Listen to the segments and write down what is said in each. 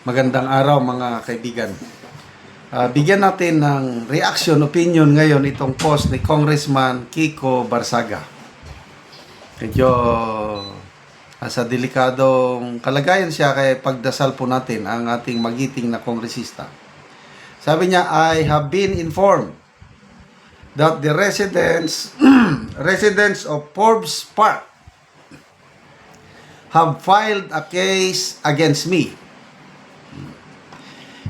Magandang araw mga kaibigan. Bigyan natin ng reaction, opinion ngayon itong post ni Congressman Kiko Barsaga. Medyo sa delikadong kalagayan siya, kaya pagdasal po natin ang ating magiting na kongresista. Sabi niya, I have been informed that the residents of Forbes Park have filed a case against me.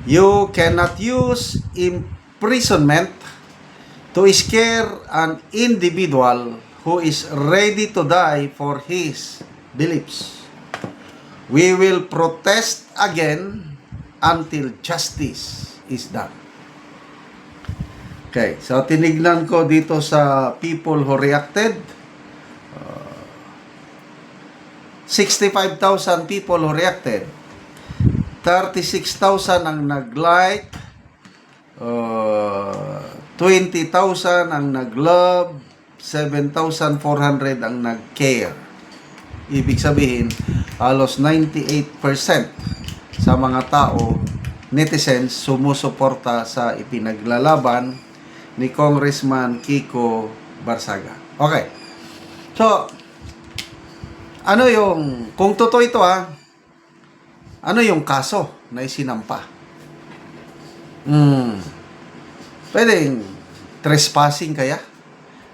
You cannot use imprisonment to scare an individual who is ready to die for his beliefs. We will protest again until justice is done. Okay, so tinignan ko dito sa people who reacted. 65,000 people who reacted. 36,000 ang nag-like, 20,000 ang nag-love, 7,400 ang nag-care. Ibig sabihin, halos 98% sa mga tao, netizens, sumusuporta sa ipinaglalaban ni Congressman Kiko Barsaga. Okay. So, ano yung, kung totoo ito ano yung kaso na isinampa? Pwedeng trespassing kaya?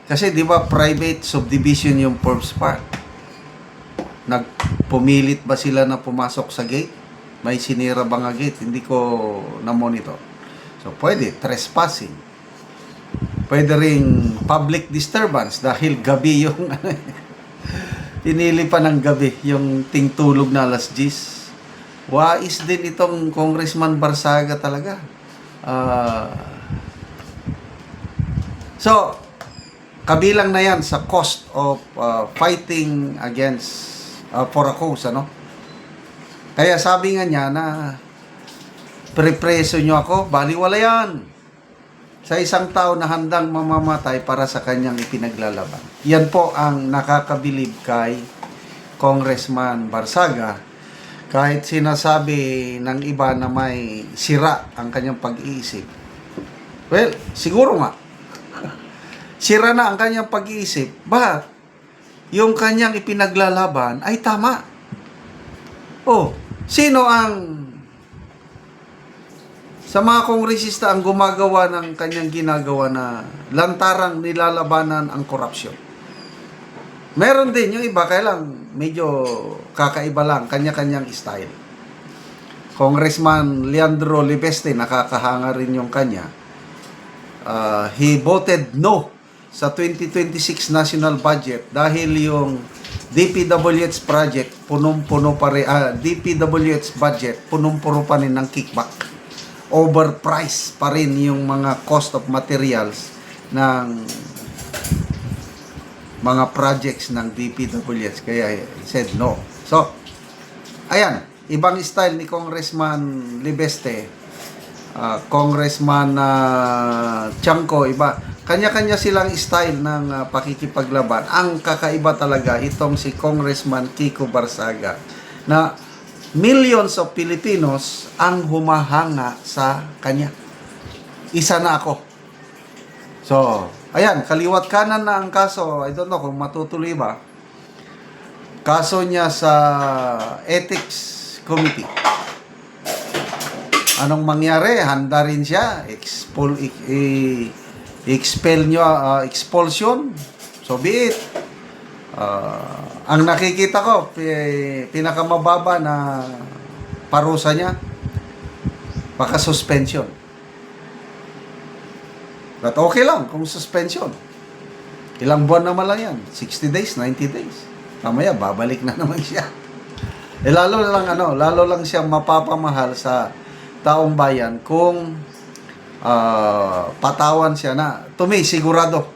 Kasi di ba private subdivision yung Forbes Park? Nagpumilit ba sila na pumasok sa gate? May sinira ba nga gate? Hindi ko na-monitor. So pwede, trespassing. Pwede ring public disturbance dahil gabi yung pinili pa ng gabi yung tingtulog na alas 10. Wais din itong Congressman Barsaga talaga. So, kabilang na yan sa cost of fighting against for a cause, ano? Kaya sabi nga niya na prepreso nyo ako, baliwala yan. Sa isang tao na handang mamamatay para sa kanyang ipinaglalaban. Yan po ang nakakabilib kay Congressman Barsaga. Kahit sinasabi ng iba na may sira ang kanyang pag-iisip. Well, siguro nga. Sira na ang kanyang pag-iisip. But, yung kanyang ipinaglalaban ay tama. Oh, sino ang sa mga kongresista ang gumagawa ng kanyang ginagawa na lantarang nilalabanan ang korupsyon? Meron din yung iba, kaya lang medyo kakaiba lang, kanya-kanyang style. Congressman Leandro Libeste, nakakahanga rin yung kanya. He voted no sa 2026 national budget dahil yung DPWH project punong-puno pa rin, DPWH budget punong-puno pa rin ng kickback. Overpriced pa rin yung mga cost of materials ng mga projects ng DPWH, kaya he said no. So, ayan, ibang style ni Congressman Libeste, Congressman Chanco, iba. Kanya-kanya silang style ng pakikipaglaban. Ang kakaiba talaga itong si Congressman Kiko Barsaga na millions of Filipinos ang humahanga sa kanya. Isa na ako. So, ayan, kaliwat kanan na ang kaso. I don't know kung matutuloy ba. Kaso niya sa Ethics Committee. Anong mangyari? Handa rin siya. Expel nyo, expulsion. So be it. Ang nakikita ko, pinakamababa na parusa niya, baka suspension. But okay lang kung suspension. Ilang buwan naman lang yan. 60 days, 90 days. Mamaya, babalik na naman siya. Lalo lang siya mapapamahal sa taong bayan kung patawan siya na, to me, sigurado,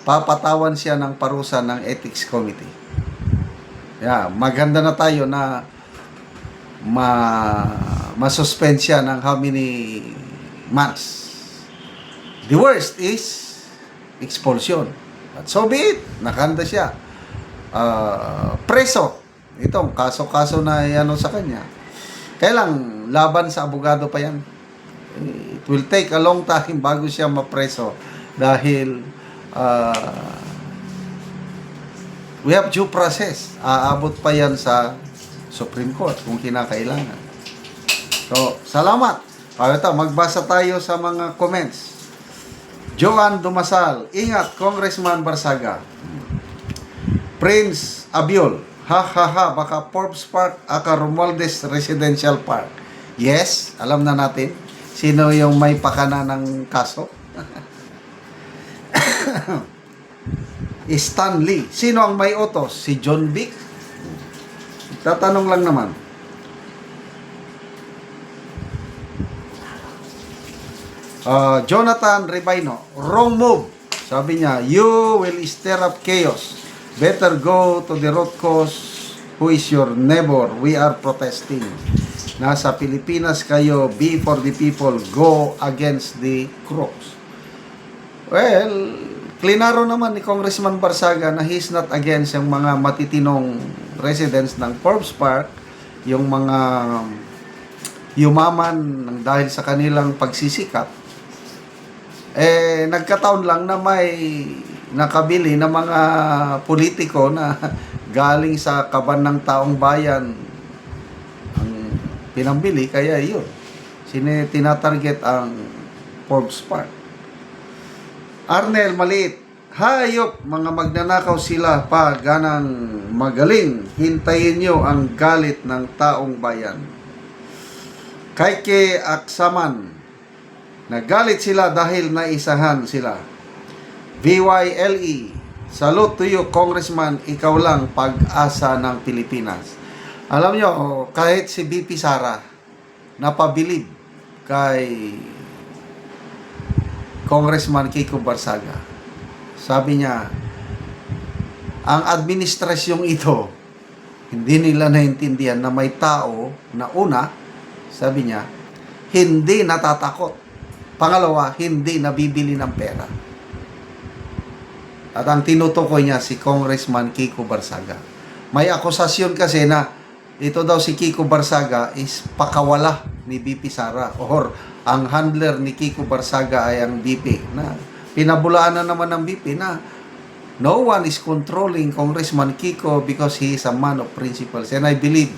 papatawan siya ng parusa ng Ethics Committee. Yeah, maganda na tayo na masuspend siya ng how many months. The worst is expulsion. But so be it. Nakanda siya. Preso. Itong kaso-kaso na sa kanya. Kaya lang, laban sa abogado pa yan. It will take a long time bago siya mapreso dahil we have due process. Aabot pa yan sa Supreme Court kung kinakailangan. So, salamat. Ito, magbasa tayo sa mga comments. Joan Dumasal, ingat, Congressman Barsaga. Prince Abiol, ha ha ha, baka Forbes Park, aka Romualdez Residential Park. Yes, alam na natin sino yung may pakana ng kaso. Stanley, sino ang may utos? Si John Vic? Tatanong lang naman. Jonathan Ribino, wrong move. Sabi niya, you will stir up chaos. Better go to the root cause. Who is your neighbor? We are protesting. Nasa Pilipinas kayo, be for the people, go against the crooks. Well, klinaro naman ni Congressman Barsaga na he's not against yung mga matitinong residents ng Forbes Park, yung mga yumaman ng dahil sa kanilang pagsisikap. Nagkataon lang na may nakabili ng mga politiko na galing sa kaban ng taong bayan ang pinambili, kaya yun. Tinatarget ang Forbes Park. Arnel Maliit, hayop, mga magnanakaw sila pa ganang magaling. Hintayin nyo ang galit ng taong bayan. Kaike Aksaman, nagalit sila dahil naisahan sila. VYLE, salute to you, Congressman, ikaw lang pag-asa ng Pilipinas. Alam nyo, kahit si BP Sara napabilib kay Congressman Kiko Barsaga. Sabi niya, ang administrasyong ito, hindi nila naintindihan na may tao na una, sabi niya, hindi natatakot. Pangalawa, hindi nabibili ng pera. At ang tinutukoy niya si Congressman Kiko Barsaga. May akusasyon kasi na ito daw si Kiko Barsaga is pakawala ni BP Sara or ang handler ni Kiko Barsaga ay ang BP na pinabulaan na naman ng BP na no one is controlling Congressman Kiko because he is a man of principles. And I believe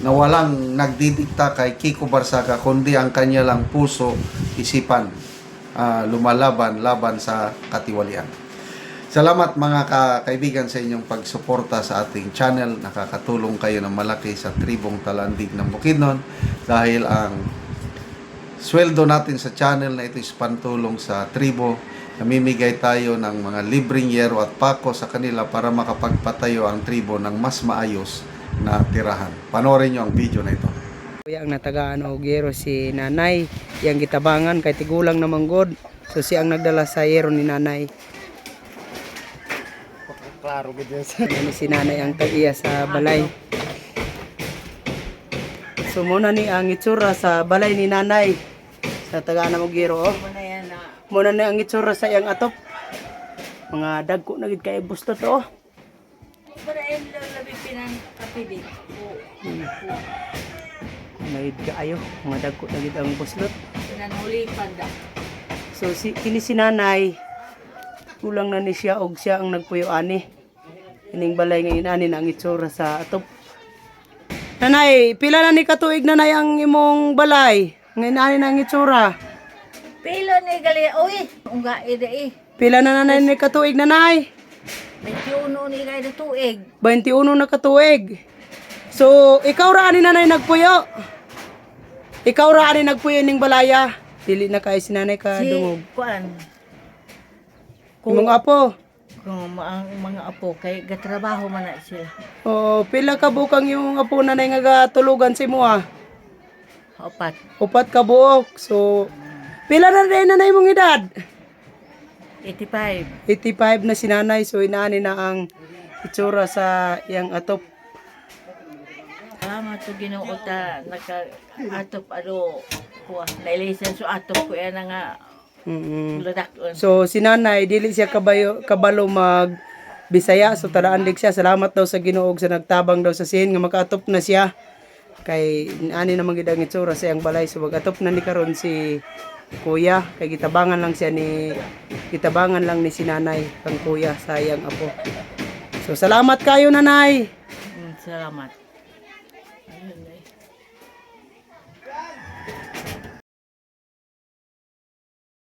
na walang nagdidikta kay Kiko Barsaga kundi ang kanya lang puso, isipan, laban sa katiwalian. Salamat mga kaibigan sa inyong pagsuporta sa ating channel. Nakakatulong kayo ng malaki sa tribong Talandig ng Bukidnon dahil ang sweldo natin sa channel na ito is pantulong sa tribo. Namimigay tayo ng mga libreng yero at pako sa kanila para makapagpatayo ang tribo ng mas maayos na tirahan. Panoorin nyo ang video na ito. Kuya ang natagaan og yero si nanay, yang gitabangan kay tigulang na manggod. So siya ang nagdala sa yero ni nanay. Klaro gid yan. Si nanay ang tagiya sa balay. So muna ni ang itsura sa balay ni nanay. Sa tagaan na og yero. Oh. Muna na ang itsura sa iyang atop. Mga dagko na gid kay busto to. Para yung labi pinang kapidit. Nagid kaayo, mga dagko na gid ang buslot. Pinanhuli panda. So kini si nanay kulang na ni siya og siya ang nagpuyo ani. Ining balay ngayon ani na ang itsura sa atop. Nanay, pila na ni katuig nanay ang imong balay? Ngayon ani na ang itsura. Pilo ni gali, uy, unga ida eh. Pila na nanay ni katuig nanay? 21 ni kay tuig. 21 na katuig. So ikaw ra ani nanay nagpuyo. Ikaw ra ani nagpuyo ning balaya. Dili na kay si nanay ka dungog. Kuan. Imong apo. Kung ang mga apo kay gatrabaho man na sila. Oh, pila ka bukang yung apo nanay nga gatulugan si mo ah? Opat. Upat ka buok. So pila na rin nanay mong edad? 85. 85 na si nanay. So inaani na ang itsura sa iyang atop. To Ginoo ta naka-atop kuha na-license so atop ko yan nga ladakon. So si nanay dili siya kabalo mag Bisaya, so tadaan dig siya. Salamat daw sa Ginoo sa nagtabang daw sa sin nga makaatop na siya. Kay ani naman gid ang itsura sa iyang balay so magatop na ni karon si kuya kay gitabangan lang ni si nanay kang kuya sa iyang apo. So salamat kayo nanay. Salamat.